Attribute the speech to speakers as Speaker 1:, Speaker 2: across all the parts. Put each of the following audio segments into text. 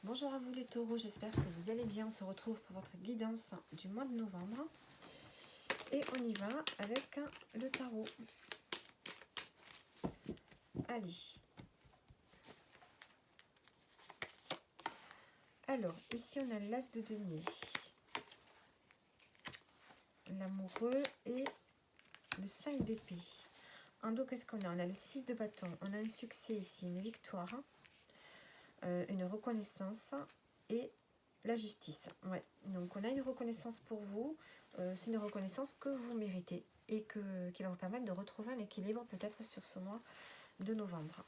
Speaker 1: Bonjour à vous les taureaux, j'espère que vous allez bien. On se retrouve pour votre guidance du mois de novembre. Et on y va avec le tarot. Allez. Alors, ici on a l'as de denier, l'amoureux et le 5 d'épée. En dos, qu'est-ce qu'on a? On a le 6 de bâton, on a un succès ici, une victoire, une reconnaissance et la justice. Ouais. Donc on a une reconnaissance pour vous, c'est une reconnaissance que vous méritez et qui va vous permettre de retrouver un équilibre peut-être sur ce mois de novembre.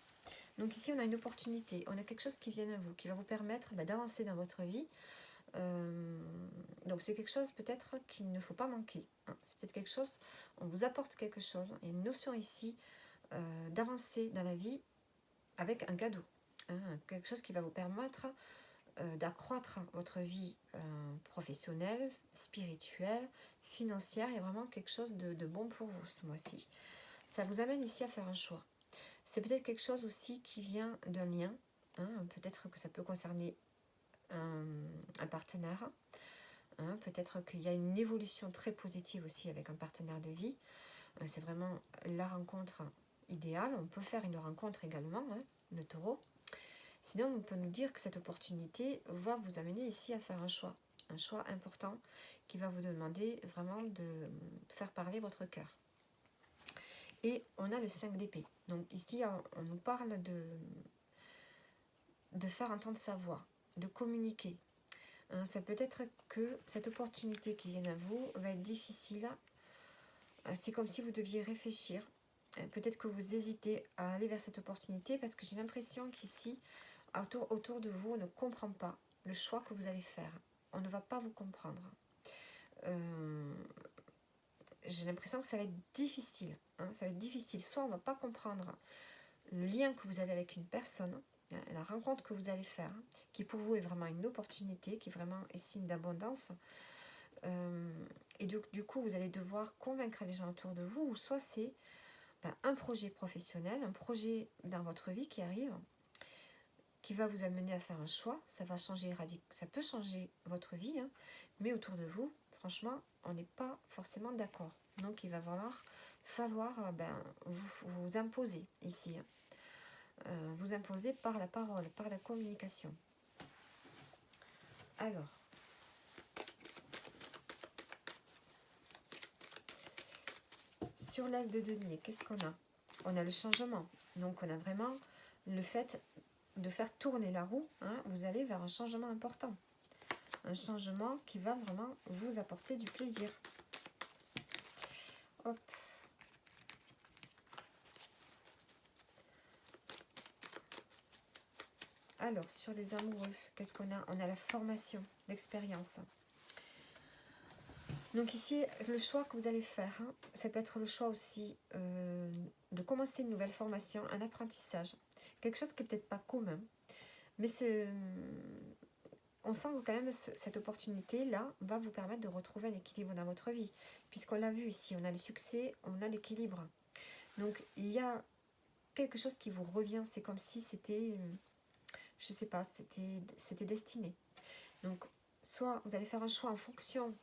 Speaker 1: Donc ici on a une opportunité, on a quelque chose qui vient à vous, qui va vous permettre d'avancer dans votre vie. Donc c'est quelque chose peut-être qu'il ne faut pas manquer, hein. C'est peut-être quelque chose, on vous apporte quelque chose, il y a une notion ici d'avancer dans la vie avec un cadeau, hein, quelque chose qui va vous permettre d'accroître votre vie professionnelle, spirituelle, financière. Il y a vraiment quelque chose de bon pour vous ce mois-ci. Ça vous amène ici à faire un choix. C'est peut-être quelque chose aussi qui vient d'un lien, hein. Peut-être que ça peut concerner un partenaire, hein. Peut-être qu'il y a une évolution très positive aussi avec un partenaire de vie. C'est vraiment la rencontre idéale. On peut faire une rencontre également, hein, le taureau. Sinon, on peut nous dire que cette opportunité va vous amener ici à faire un choix important qui va vous demander vraiment de faire parler votre cœur. Et on a le 5 d'épée. Donc ici, on nous parle de faire entendre sa voix, de communiquer. Ça peut être que cette opportunité qui vient à vous va être difficile. C'est comme si vous deviez réfléchir. Peut-être que vous hésitez à aller vers cette opportunité parce que j'ai l'impression qu'ici, autour de vous, on ne comprend pas le choix que vous allez faire. On ne va pas vous comprendre. J'ai l'impression que ça va être difficile. Ça va être difficile. Soit on ne va pas comprendre le lien que vous avez avec une personne, la rencontre que vous allez faire, qui pour vous est vraiment une opportunité, qui vraiment est signe d'abondance. Et du coup, vous allez devoir convaincre les gens autour de vous, ou soit c'est un projet professionnel, un projet dans votre vie qui arrive, qui va vous amener à faire un choix. Ça va changer ça peut changer votre vie, hein, mais autour de vous, franchement, on n'est pas forcément d'accord. Donc il va falloir vous imposer ici, hein. Vous imposer par la parole, par la communication. Alors, sur l'as de denier, qu'est-ce qu'on a? On a le changement. Donc on a vraiment le fait de faire tourner la roue, hein. Vous allez vers un changement important. Un changement qui va vraiment vous apporter du plaisir. Hop. Alors, sur les amoureux, qu'est-ce qu'on a? On a la formation, l'expérience. Donc ici, le choix que vous allez faire, hein, ça peut être le choix aussi de commencer une nouvelle formation, un apprentissage. Quelque chose qui n'est peut-être pas commun, mais on sent que quand même cette opportunité-là va vous permettre de retrouver un équilibre dans votre vie. Puisqu'on l'a vu ici, on a le succès, on a l'équilibre. Donc il y a quelque chose qui vous revient, c'est comme si c'était, je sais pas, c'était destiné. Donc soit vous allez faire un choix en fonction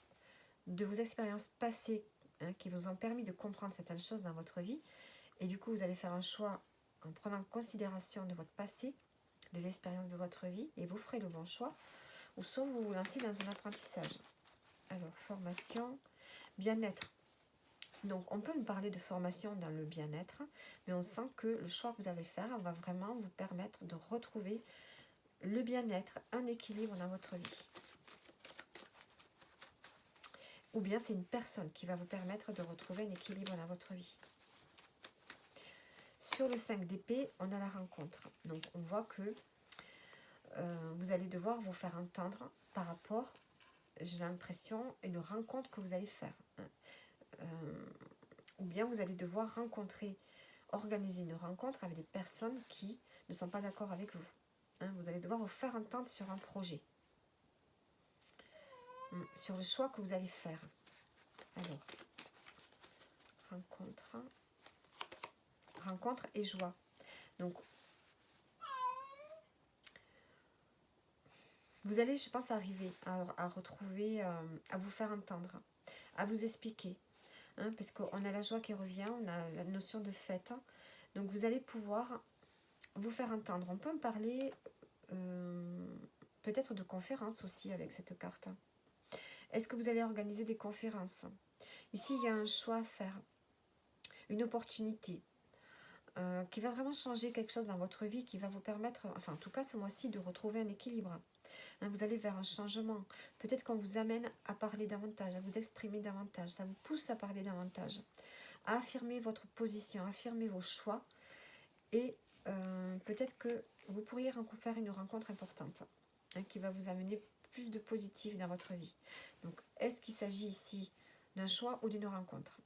Speaker 1: de vos expériences passées, hein, qui vous ont permis de comprendre certaines choses dans votre vie, et du coup vous allez faire un choix en prenant en considération de votre passé, des expériences de votre vie, et vous ferez le bon choix, ou soit vous vous lancez dans un apprentissage. Alors, formation, bien-être. Donc, on peut nous parler de formation dans le bien-être, mais on sent que le choix que vous allez faire va vraiment vous permettre de retrouver le bien-être, un équilibre dans votre vie. Ou bien c'est une personne qui va vous permettre de retrouver un équilibre dans votre vie. Sur le 5 d'épée, on a la rencontre. Donc, on voit que vous allez devoir vous faire entendre par rapport, j'ai l'impression, une rencontre que vous allez faire. Ou bien vous allez devoir organiser une rencontre avec des personnes qui ne sont pas d'accord avec vous. Vous allez devoir vous faire entendre sur un projet, sur le choix que vous allez faire. Alors, rencontre et joie. Donc, Vous allez, je pense, arriver à retrouver, à vous faire entendre, à vous expliquer. Hein, parce qu'on a la joie qui revient, on a la notion de fête. Hein. Donc vous allez pouvoir vous faire entendre. On peut me parler peut-être de conférences aussi avec cette carte. Est-ce que vous allez organiser des conférences? Ici, il y a un choix à faire, une opportunité qui va vraiment changer quelque chose dans votre vie, qui va vous permettre, enfin en tout cas ce mois-ci, de retrouver un équilibre. Hein, vous allez vers un changement. Peut-être qu'on vous amène à parler davantage, à vous exprimer davantage. Ça vous pousse à parler davantage, à affirmer votre position, à affirmer vos choix. Et peut-être que vous pourriez faire une rencontre importante hein, qui va vous amener plus de positif dans votre vie. Donc, est-ce qu'il s'agit ici d'un choix ou d'une rencontre?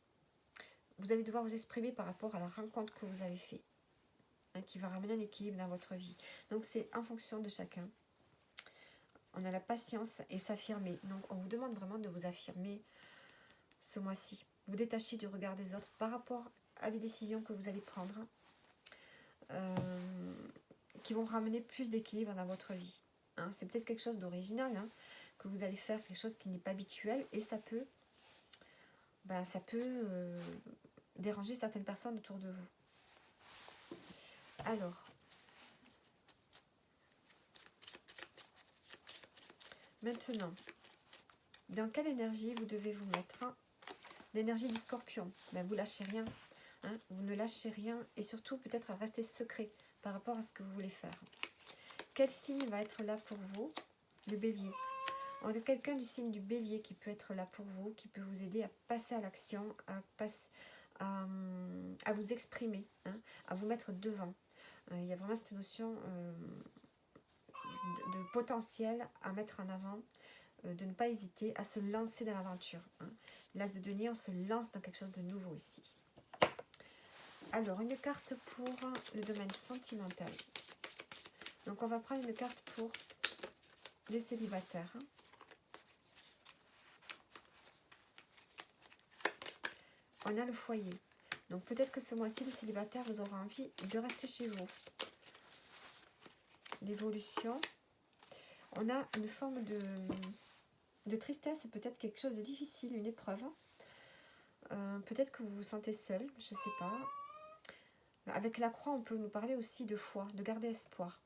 Speaker 1: Vous allez devoir vous exprimer par rapport à la rencontre que vous avez faite, hein, qui va ramener un équilibre dans votre vie. Donc, c'est en fonction de chacun. On a la patience et s'affirmer. Donc, on vous demande vraiment de vous affirmer ce mois-ci. Vous détacher du regard des autres par rapport à des décisions que vous allez prendre. Qui vont ramener plus d'équilibre dans votre vie. Hein, c'est peut-être quelque chose d'original, hein, que vous allez faire, quelque chose qui n'est pas habituel, et ça peut déranger certaines personnes autour de vous. Alors, maintenant, dans quelle énergie vous devez vous mettre? L'énergie du scorpion. Ben, vous lâchez rien. Hein, vous ne lâchez rien, et surtout peut-être rester secret par rapport à ce que vous voulez faire. Quel signe va être là pour vous? Le bélier. On a quelqu'un du signe du bélier qui peut être là pour vous, qui peut vous aider à passer à l'action, à vous exprimer, hein, à vous mettre devant. Il y a vraiment cette notion de potentiel à mettre en avant, de ne pas hésiter à se lancer dans l'aventure. Hein. L'as de denier, on se lance dans quelque chose de nouveau ici. Alors, une carte pour le domaine sentimental. Donc, on va prendre une carte pour les célibataires. Hein. On a le foyer. Donc, peut-être que ce mois-ci, les célibataires, vous aurez envie de rester chez vous. L'évolution. On a une forme de tristesse, peut-être quelque chose de difficile, une épreuve. Peut-être que vous vous sentez seul, je ne sais pas. Avec la croix, on peut nous parler aussi de foi, de garder espoir.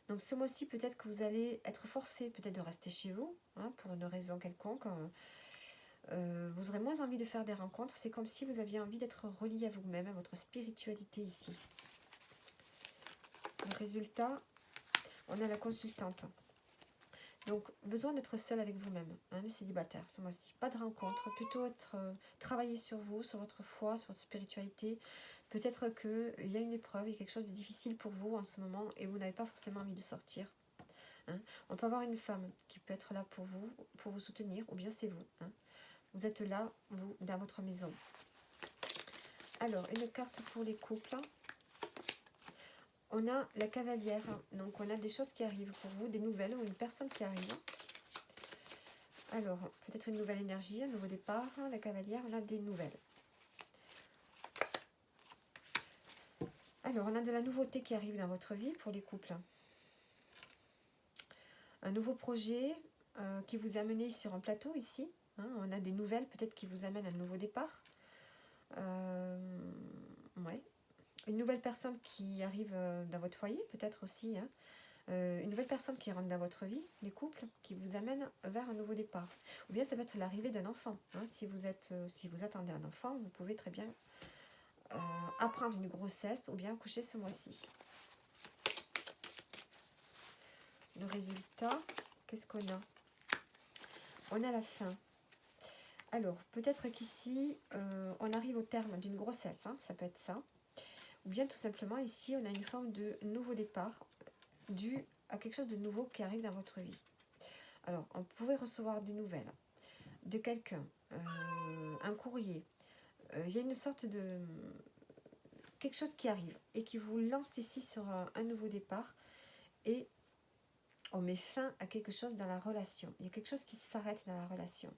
Speaker 1: Donc ce mois-ci, peut-être que vous allez être forcé peut-être de rester chez vous, hein, pour une raison quelconque. Vous aurez moins envie de faire des rencontres. C'est comme si vous aviez envie d'être relié à vous-même, à votre spiritualité ici. Le résultat, on a la consultante. Donc, besoin d'être seul avec vous-même, hein, les célibataires, ce mois-ci. Pas de rencontre, plutôt travailler sur vous, sur votre foi, sur votre spiritualité. Peut-être qu'il y a une épreuve, il y a quelque chose de difficile pour vous en ce moment et vous n'avez pas forcément envie de sortir. Hein. On peut avoir une femme qui peut être là pour vous soutenir, ou bien c'est vous. Hein. Vous êtes là, vous, dans votre maison. Alors, une carte pour les couples. On a la cavalière, donc on a des choses qui arrivent pour vous, des nouvelles ou une personne qui arrive. Alors, peut-être une nouvelle énergie, un nouveau départ. La cavalière, on a des nouvelles. Alors, on a de la nouveauté qui arrive dans votre vie pour les couples. Un nouveau projet qui vous a mené sur un plateau ici. Hein, on a des nouvelles peut-être qui vous amènent à un nouveau départ. Ouais. Une nouvelle personne qui arrive dans votre foyer, peut-être aussi. Hein. Une nouvelle personne qui rentre dans votre vie, les couples, qui vous amène vers un nouveau départ. Ou bien ça va être l'arrivée d'un enfant. Hein. Si vous attendez un enfant, vous pouvez très bien apprendre une grossesse ou bien coucher ce mois-ci. Le résultat, qu'est-ce qu'on a? On a la fin. Alors, peut-être qu'ici, on arrive au terme d'une grossesse, hein, ça peut être ça. Ou bien tout simplement, ici, on a une forme de nouveau départ dû à quelque chose de nouveau qui arrive dans votre vie. Alors, on pouvait recevoir des nouvelles de quelqu'un, un courrier. Il y a une sorte de... quelque chose qui arrive et qui vous lance ici sur un nouveau départ. Et on met fin à quelque chose dans la relation. Il y a quelque chose qui s'arrête dans la relation.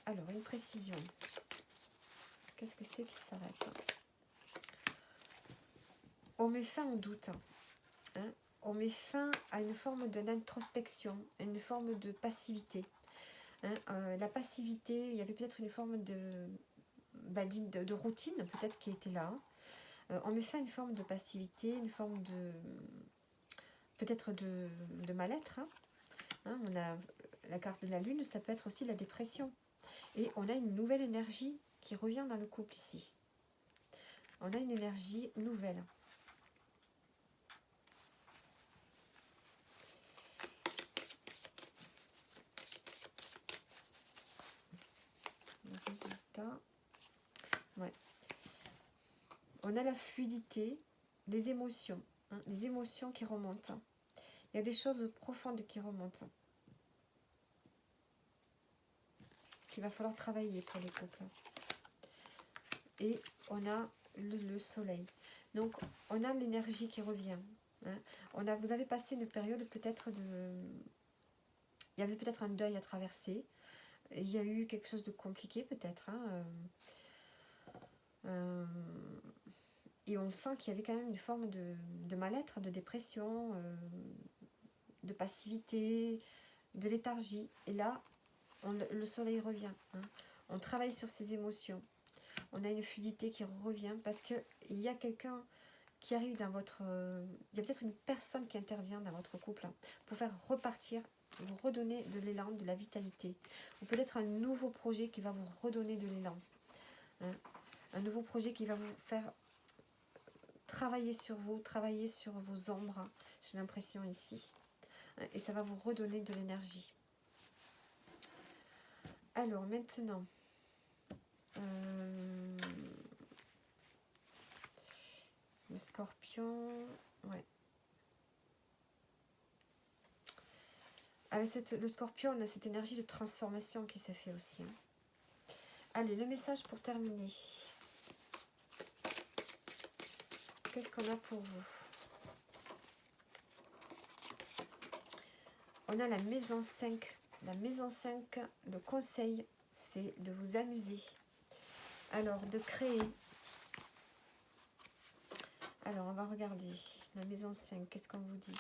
Speaker 1: Alors, une précision. Qu'est-ce que c'est qui s'arrête? On met fin au doute. Hein. on met fin à une forme d'introspection, une forme de passivité. Hein, la passivité, il y avait peut-être une forme de routine, peut-être qui était là. On met fin à une forme de passivité, une forme de peut-être de mal-être. Hein, on a la carte de la lune, ça peut être aussi la dépression. Et on a une nouvelle énergie qui revient dans le couple ici. On a une énergie nouvelle. Le résultat, ouais. On a la fluidité, les émotions, hein, les émotions qui remontent. Il y a des choses profondes qui remontent. Qu'il va falloir travailler pour les couples. Et on a le soleil. Donc, on a l'énergie qui revient. Hein. Vous avez passé une période peut-être de... Il y avait peut-être un deuil à traverser. Il y a eu quelque chose de compliqué peut-être. Hein. Et on sent qu'il y avait quand même une forme de mal-être, de dépression, de passivité, de léthargie. Et là, le soleil revient. Hein. On travaille sur ses émotions. On a une fluidité qui revient parce qu'il y a quelqu'un qui arrive dans votre... il y a peut-être une personne qui intervient dans votre couple pour faire repartir, vous redonner de l'élan, de la vitalité. Ou peut-être un nouveau projet qui va vous redonner de l'élan. Hein. Un nouveau projet qui va vous faire travailler sur vous, travailler sur vos ombres. J'ai l'impression ici. Hein. Et ça va vous redonner de l'énergie. Alors maintenant... le scorpion, ouais. Avec le scorpion, on a cette énergie de transformation qui se fait aussi. Hein. Allez, le message pour terminer. Qu'est-ce qu'on a pour vous? On a la maison 5. La maison 5, le conseil, c'est de vous amuser. Alors, de créer. Alors, on va regarder. La maison 5, qu'est-ce qu'on vous dit?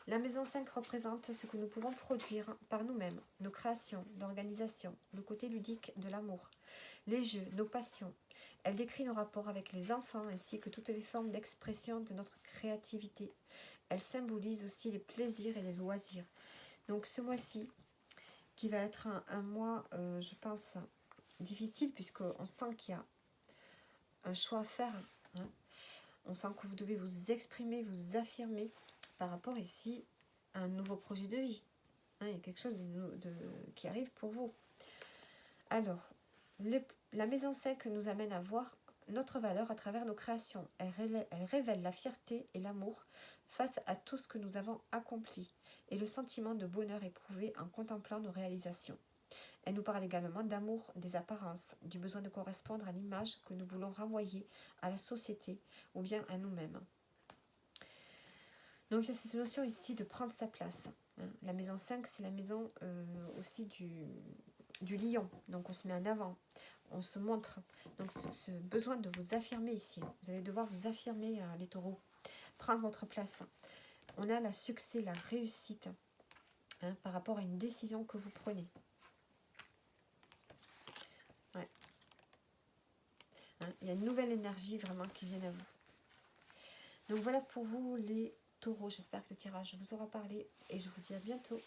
Speaker 1: La maison 5 représente ce que nous pouvons produire par nous-mêmes, nos créations, l'organisation, le côté ludique de l'amour, les jeux, nos passions. Elle décrit nos rapports avec les enfants ainsi que toutes les formes d'expression de notre créativité. Elle symbolise aussi les plaisirs et les loisirs. Donc ce mois-ci, qui va être un mois, je pense, difficile, puisqu'on sent qu'il y a un choix à faire. Hein. On sent que vous devez vous exprimer, vous affirmer par rapport ici à un nouveau projet de vie. Hein, il y a quelque chose qui arrive pour vous. Alors, la maison 5 nous amène à voir notre valeur à travers nos créations. Elle révèle la fierté et l'amour face à tout ce que nous avons accompli et le sentiment de bonheur éprouvé en contemplant nos réalisations. Elle nous parle également d'amour des apparences, du besoin de correspondre à l'image que nous voulons renvoyer à la société ou bien à nous-mêmes. Donc il y a cette notion ici de prendre sa place. Hein. La maison 5, c'est la maison aussi du lion. Donc on se met en avant, on se montre. Donc ce besoin de vous affirmer ici. Vous allez devoir vous affirmer, les taureaux. Prendre votre place. On a le succès, la réussite, hein, par rapport à une décision que vous prenez. Ouais. Hein, il y a une nouvelle énergie vraiment qui vient à vous. Donc voilà pour vous les taureaux. J'espère que le tirage vous aura parlé et je vous dis à bientôt.